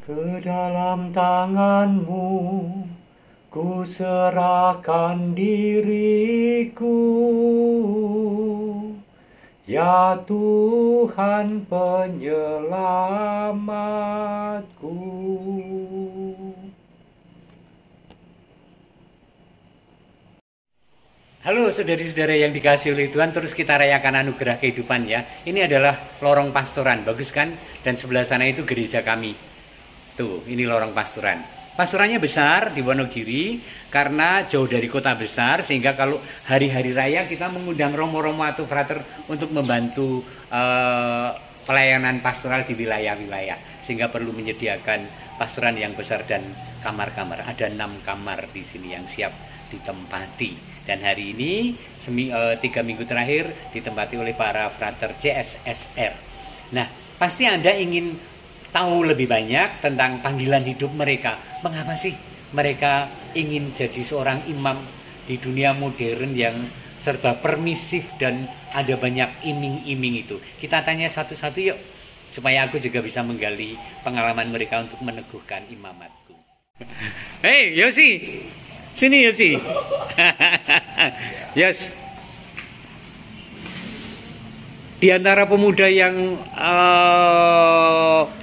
Ke dalam tangan-Mu ku serahkan diriku, ya Tuhan penyelamatku. Halo saudari-saudara yang dikasihi oleh Tuhan, terus kita rayakan anugerah kehidupan ya. Ini adalah lorong pastoran, bagus kan? Dan sebelah sana itu gereja kami. Tuh, ini lorong pastoran. Pastorannya besar di Wonogiri karena jauh dari kota besar, sehingga kalau hari-hari raya kita mengundang romo-romo atau frater untuk membantu pelayanan pastoral di wilayah-wilayah, sehingga perlu menyediakan pastoran yang besar dan kamar-kamar. Ada 6 kamar di sini yang siap ditempati. Dan hari ini 3 minggu terakhir ditempati oleh para frater CSSR. Nah, pasti Anda ingin tahu lebih banyak tentang panggilan hidup mereka. Mengapa sih mereka ingin jadi seorang imam di dunia modern yang serba permisif dan ada banyak iming-iming itu? Kita tanya satu-satu yuk, supaya aku juga bisa menggali pengalaman mereka untuk meneguhkan imamatku. Hei Yosi, sini Yosi. Yes. Di antara pemuda yang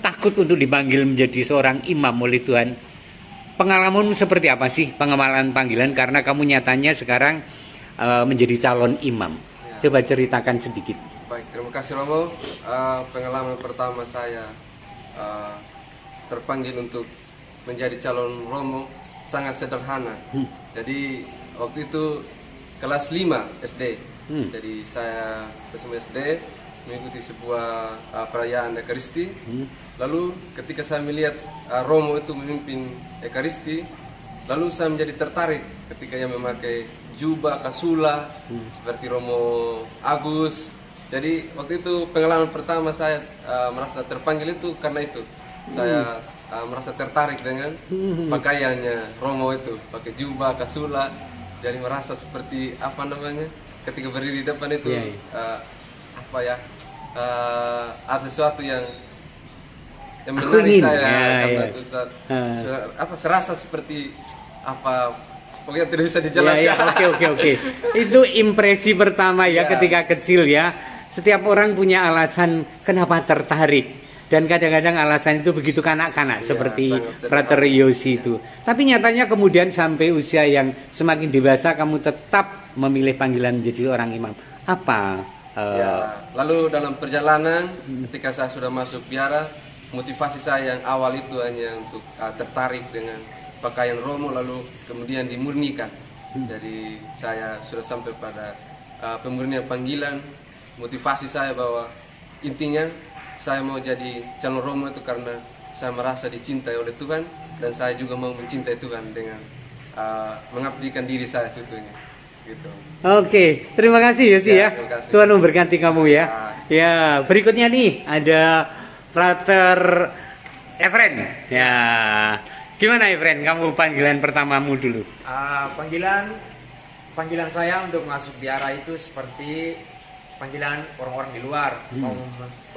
takut untuk dipanggil menjadi seorang imam oleh Tuhan, pengalamanmu seperti apa sih pengamalan panggilan? Karena kamu nyatanya sekarang menjadi calon imam. Coba ceritakan sedikit. Baik, terima kasih Romo. Pengalaman pertama saya terpanggil untuk menjadi calon Romo sangat sederhana. Jadi waktu itu kelas 5 SD. Jadi saya bersama SD mengikuti sebuah perayaan Ekaristi. Lalu ketika saya melihat Romo itu memimpin Ekaristi, lalu saya menjadi tertarik ketika ia memakai jubah kasula seperti Romo Agus. Jadi waktu itu pengalaman pertama saya merasa terpanggil itu karena itu. Saya merasa tertarik dengan pakaiannya Romo itu, pakai jubah kasula. Jadi merasa seperti apa namanya? Ketika berdiri di depan itu apa ya? Ada sesuatu yang menarik saya karena itu apa serasa seperti apa, pokoknya tidak bisa dijelaskan. Oke. Itu impresi pertama ya ketika kecil ya. Setiap orang punya alasan kenapa tertarik. Dan kadang-kadang alasan itu begitu kanak-kanak seperti Frater Yosi itu. Tapi nyatanya kemudian sampai usia yang semakin dewasa kamu tetap memilih panggilan menjadi orang imam. Apa? Lalu dalam perjalanan ketika saya sudah masuk biara, motivasi saya yang awal itu hanya untuk tertarik dengan pakaian Romo, lalu kemudian dimurnikan. Jadi saya sudah sampai pada pemurnian panggilan. Motivasi saya bahwa intinya saya mau jadi calon Romo itu karena saya merasa dicintai oleh Tuhan, dan saya juga mau mencintai Tuhan dengan mengabdikan diri saya sebetulnya. Gitu. Oke, terima kasih Yosi ya. Kasih. Tuhan memberkati kamu ya. Ya, berikutnya nih ada Frater Efren. Ya, gimana Efren? Kamu panggilan pertamamu dulu. Panggilan saya untuk masuk biara itu seperti panggilan orang-orang di luar, mau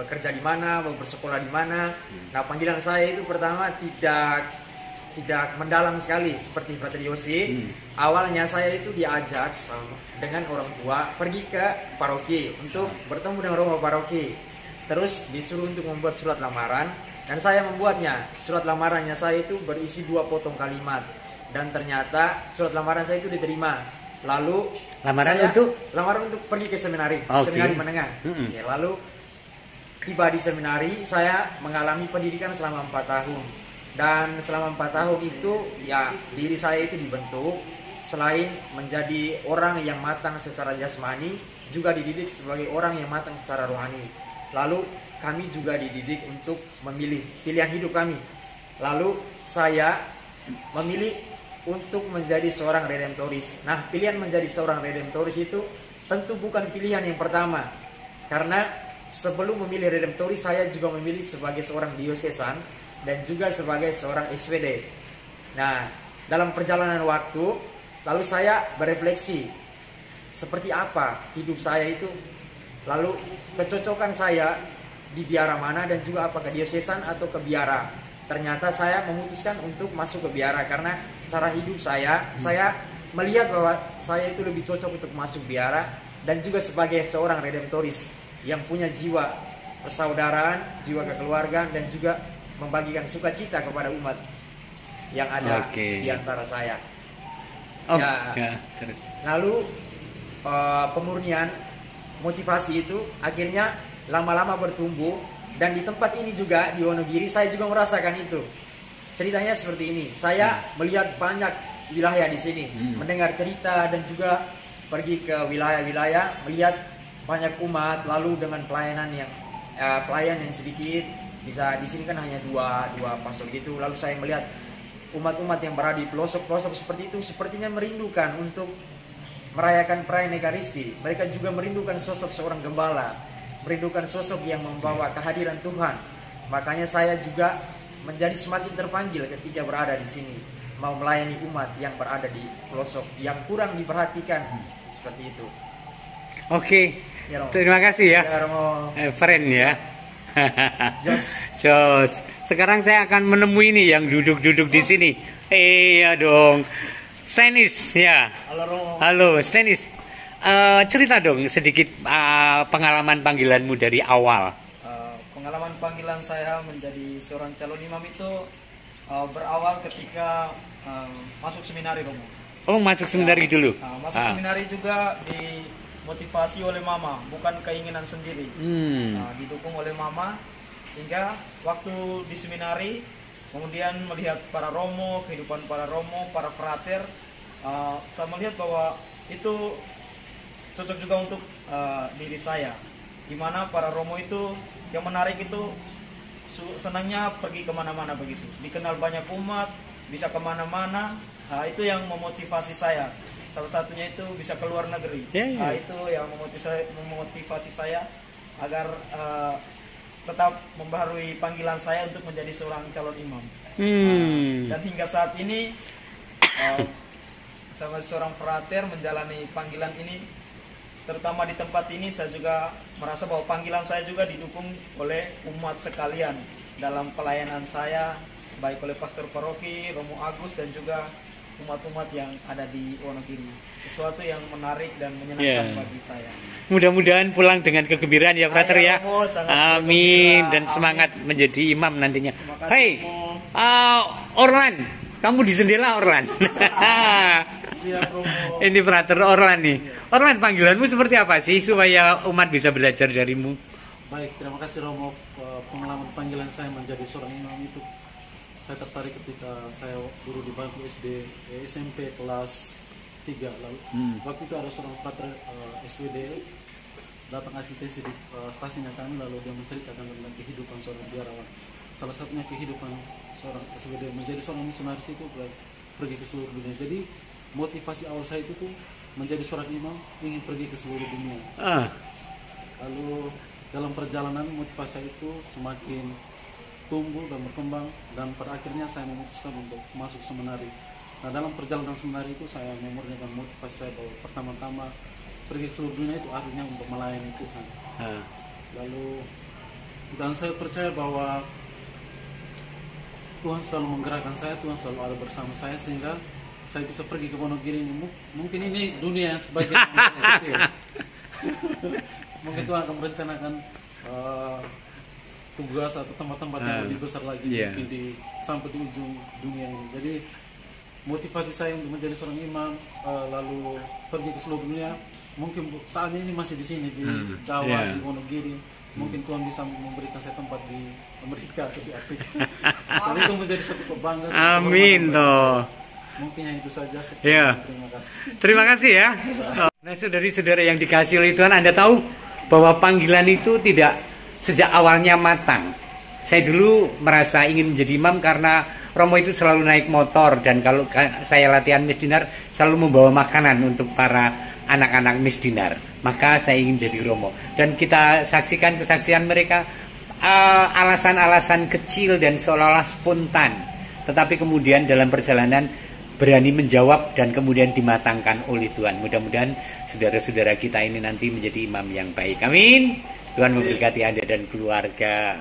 bekerja di mana, mau bersekolah di mana. Nah, panggilan saya itu pertama tidak mendalam sekali seperti Frater Yosi. Awalnya saya itu diajak dengan orang tua pergi ke paroki untuk bertemu dengan romo paroki. Terus disuruh untuk membuat surat lamaran, dan saya membuatnya. Surat lamarannya saya itu berisi 2 potong kalimat, dan ternyata surat lamaran saya itu diterima. Lalu lamaran untuk pergi ke seminari, seminari menengah. Ya, lalu tiba di seminari, saya mengalami pendidikan selama 4 tahun. Dan selama 4 tahun itu ya diri saya itu dibentuk, selain menjadi orang yang matang secara jasmani, juga dididik sebagai orang yang matang secara rohani. Lalu kami juga dididik untuk memilih pilihan hidup kami. Lalu saya memilih untuk menjadi seorang redemptoris. Nah, pilihan menjadi seorang redemptoris itu tentu bukan pilihan yang pertama, karena sebelum memilih redemptoris saya juga memilih sebagai seorang diosesan dan juga sebagai seorang SWD. Nah, dalam perjalanan waktu lalu saya berefleksi seperti apa hidup saya itu, lalu kecocokan saya di biara mana, dan juga apakah diosesan atau ke biara. ternyata saya memutuskan untuk masuk ke biara karena cara hidup saya melihat bahwa saya itu lebih cocok untuk masuk biara, dan juga sebagai seorang redemptoris yang punya jiwa persaudaraan, jiwa kekeluargaan, dan juga membagikan sukacita kepada umat yang ada di antara saya. Terus. Lalu pemurnian motivasi itu akhirnya lama-lama bertumbuh, dan di tempat ini juga di Wonogiri saya juga merasakan itu. Ceritanya seperti ini, saya melihat banyak wilayah di sini, mendengar cerita dan juga pergi ke wilayah-wilayah, melihat banyak umat, lalu dengan pelayan yang sedikit. Bisa di sini kan hanya dua pastor gitu. Lalu saya melihat umat-umat yang berada di pelosok-pelosok seperti itu sepertinya merindukan untuk merayakan perayaan Ekaristi. Mereka juga merindukan sosok seorang gembala, merindukan sosok yang membawa kehadiran Tuhan. Makanya saya juga menjadi semakin terpanggil ketika berada di sini, mau melayani umat yang berada di pelosok yang kurang diperhatikan, seperti itu. Oke, Ya, terima kasih ya, friend ya. Jos. Sekarang saya akan menemui ini yang duduk-duduk di sini. Iya dong, Stenis ya. Halo Stenis. Cerita dong sedikit pengalaman panggilanmu dari awal. Pengalaman panggilan saya menjadi seorang calon imam itu berawal ketika masuk seminari, Romo. Oh, masuk seminari dulu. Masuk seminari juga dimotivasi oleh mama, bukan keinginan sendiri. Didukung oleh mama, sehingga waktu di seminari kemudian melihat para romo, kehidupan para romo, para frater, saya melihat bahwa itu cocok juga untuk diri saya, di mana para romo itu yang menarik itu senangnya pergi kemana-mana begitu, dikenal banyak umat, bisa kemana-mana. Itu yang memotivasi saya. Salah satunya itu bisa ke luar negeri. Itu yang memotivasi saya agar tetap membaharui panggilan saya untuk menjadi seorang calon imam. Dan hingga saat ini sama seorang frater menjalani panggilan ini, terutama di tempat ini saya juga merasa bahwa panggilan saya juga didukung oleh umat sekalian dalam pelayanan saya, baik oleh pastor paroki, Romo Agus, dan juga umat-umat yang ada di Wonogiri. Sesuatu yang menarik dan menyenangkan bagi saya. Mudah-mudahan pulang dengan kegembiraan ya, Frater ya. Romo, amin, dan semangat menjadi imam nantinya. Hei, Orlan, kamu di jendela Orlan. Ini Frater Orlan nih. Orlan, panggilanmu seperti apa sih supaya umat bisa belajar darimu? Baik, terima kasih Romo. Pengalaman panggilan saya menjadi seorang imam itu, saya tertarik ketika saya guru di bangku SD, SMP kelas 3 lalu. Waktu itu ada seorang frater SWD datang asistensi di stasiunnya kami, lalu dia menceritakan tentang kehidupan seorang biarawan. Salah satunya kehidupan seorang SWD menjadi seorang misionaris itu pergi ke seluruh dunia. Jadi motivasi awal saya itu tuh menjadi seorang imam, ingin pergi ke seluruh dunia. Lalu dalam perjalanan motivasi saya itu semakin tumbuh dan berkembang, dan pada akhirnya saya memutuskan untuk masuk seminari. Nah, dalam perjalanan seminari itu saya memurnikan motivasi saya bahwa pertama-tama pergi ke seluruh dunia itu artinya untuk melayani Tuhan. Lalu dan saya percaya bahwa Tuhan selalu menggerakkan saya, Tuhan selalu ada bersama saya sehingga saya bisa pergi ke Wonogiri ini. Mungkin ini dunia yang sebagian kecil. Mungkin Tuhan akan merencanakan tugas atau tempat-tempat yang lebih besar lagi mungkin sampai di ujung dunia ini. Jadi motivasi saya untuk menjadi seorang imam, lalu pergi ke seluruh dunia, mungkin saat ini masih di sini di Jawa, di Wonogiri. Mungkin Tuhan bisa memberikan saya tempat di Amerika atau di Afrika. Tapi itu menjadi suatu kebanggaan. Amin toh. Mungkin yang itu saja. Terima kasih. Terima kasih ya. Nah, saudari-saudara yang dikasihi oleh Tuhan, Anda tahu bahwa panggilan itu tidak sejak awalnya matang. Saya dulu merasa ingin menjadi imam karena Romo itu selalu naik motor, dan kalau saya latihan misdinar selalu membawa makanan untuk para anak-anak misdinar. Maka saya ingin jadi Romo. Dan kita saksikan kesaksian mereka, alasan-alasan kecil dan seolah-olah spontan, tetapi kemudian dalam perjalanan berani menjawab dan kemudian dimatangkan oleh Tuhan. Mudah-mudahan saudara-saudara kita ini nanti menjadi imam yang baik. Amin. Tuhan memberkati Anda dan keluarga.